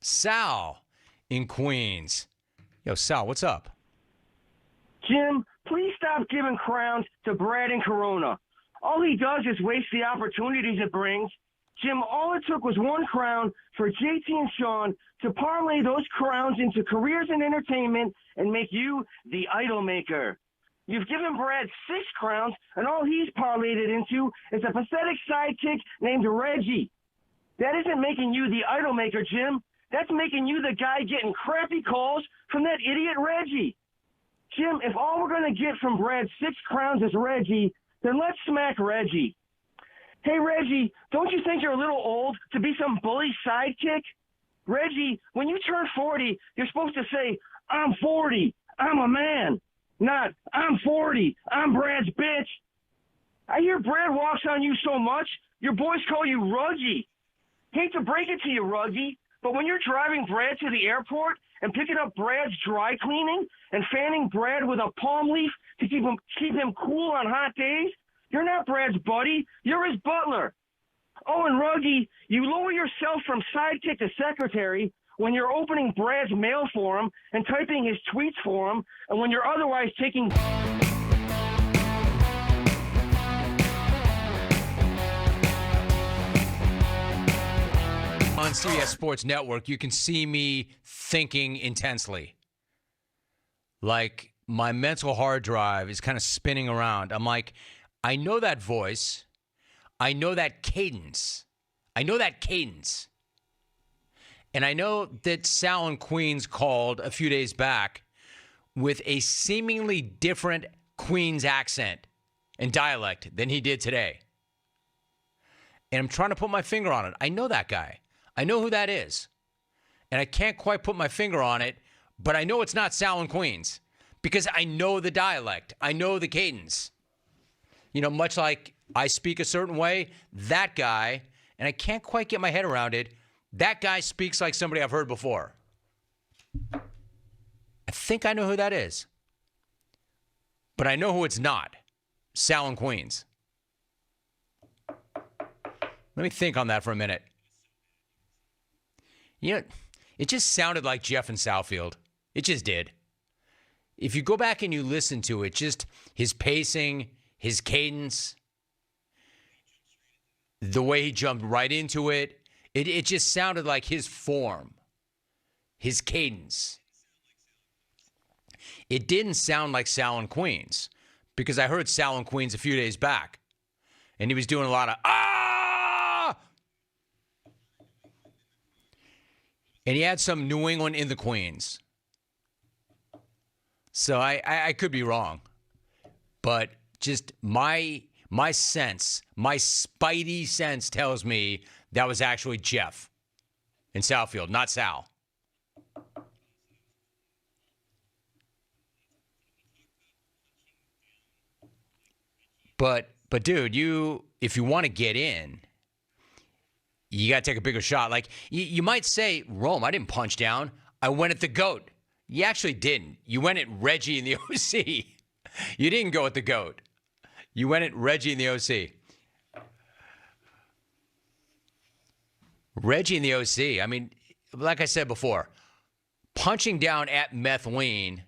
Sal in Queens. Yo, Sal, what's up? Jim, please stop giving crowns to Brad and Corona. All he does is waste the opportunities it brings. Jim, all it took was one crown for JT and Sean to parlay those crowns into careers in entertainment and make you the idol maker. You've given Brad 6 crowns, and all he's parlayed it into is a pathetic sidekick named Reggie. That isn't making you the idol maker, Jim. That's making you the guy getting crappy calls from that idiot Reggie. Jim, if all we're going to get from Brad's 6 crowns is Reggie, then let's smack Reggie. Hey, Reggie, don't you think you're a little old to be some bully sidekick? Reggie, when you turn 40, you're supposed to say, I'm 40, I'm a man. Not, I'm 40, I'm Brad's bitch. I hear Brad walks on you so much, your boys call you Ruggy. Hate to break it to you, Ruggy, but when you're driving Brad to the airport and picking up Brad's dry cleaning and fanning Brad with a palm leaf to keep him cool on hot days, you're not Brad's buddy. You're his butler. Oh, and Ruggy, you lower yourself from sidekick to secretary when you're opening Brad's mail for him and typing his tweets for him, and when you're otherwise taking... On CBS Sports Network, you can see me thinking intensely. Like, my mental hard drive is kind of spinning around. I'm like, I know that voice. I know that cadence. And I know that Sal in Queens called a few days back with a seemingly different Queens accent and dialect than he did today. And I'm trying to put my finger on it. I know that guy. I know who that is. And I can't quite put my finger on it, but I know it's not Sal in Queens because I know the dialect. I know the cadence. You know, much like I speak a certain way, that guy, and I can't quite get my head around it, that guy speaks like somebody I've heard before. I think I know who that is. But I know who it's not. Sal in Queens. Let me think on that for a minute. You know, it just sounded like Jeff in Southfield. It just did. If you go back and you listen to it, just his pacing, his cadence, the way he jumped right into it, it just sounded like his form, his cadence. It didn't sound like Sal in Queens because I heard Sal in Queens a few days back, and he was doing a lot of, ah! And he had some New England in the Queens. So I could be wrong. But just my sense, my spidey sense tells me that was actually Jeff in Southfield, not Sal. But dude, if you want to get in, you got to take a bigger shot. Like, you might say, Rome, I didn't punch down. I went at the GOAT. You actually didn't. You went at Reggie in the OC. You didn't go at the GOAT. You went at Reggie in the OC. Reggie in the OC, I mean, like I said before, punching down at Methleen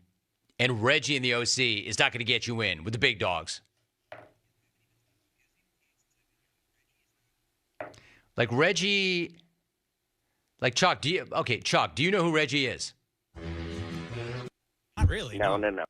and Reggie in the OC is not going to get you in with the big dogs. Like Reggie, like Chalk, do you know who Reggie is? Not really. No. I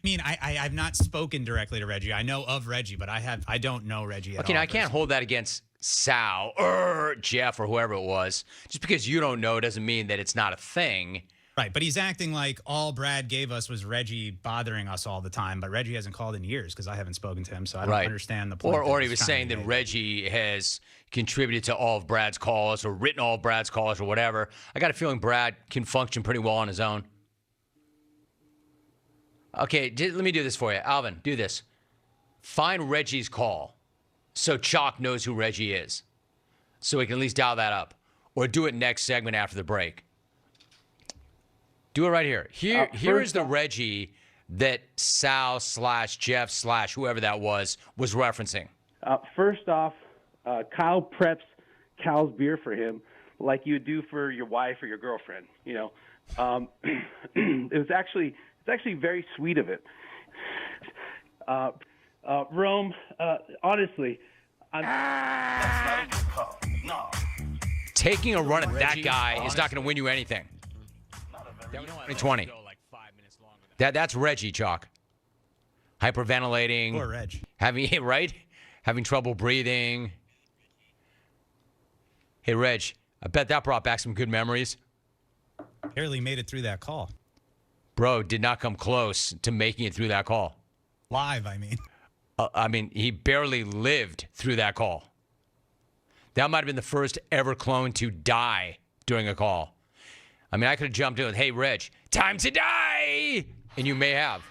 mean, I've not spoken directly to Reggie. I know of Reggie, but I don't know Reggie at all. Okay, now I can't hold that against Sal or Jeff or whoever it was. Just because you don't know doesn't mean that it's not a thing. Right, but he's acting like all Brad gave us was Reggie bothering us all the time, but Reggie hasn't called in years because I haven't spoken to him, so I don't understand the point. Or he was saying that Reggie has contributed to all of Brad's calls or written all of Brad's calls or whatever. I got a feeling Brad can function pretty well on his own. Okay, let me do this for you. Alvin, do this. Find Reggie's call so Chalk knows who Reggie is, so we can at least dial that up. Or do it next segment after the break. Do it right here. Here is the Reggie that Sal / Jeff / whoever that was referencing. First off, Kyle preps Cal's beer for him. like you do for your wife or your girlfriend. It's actually very sweet of it. Rome, honestly, That's not a good call. No. Taking a run at that guy is not going to win you anything. 2020. That's Reggie, Chalk. Hyperventilating. Poor Reg. Having trouble breathing. Hey, Reg, I bet that brought back some good memories. Barely made it through that call. Bro did not come close to making it through that call. Live, I mean. He barely lived through that call. That might have been the first ever clone to die during a call. I mean, I could have jumped in with, hey, Reg, time to die! And you may have.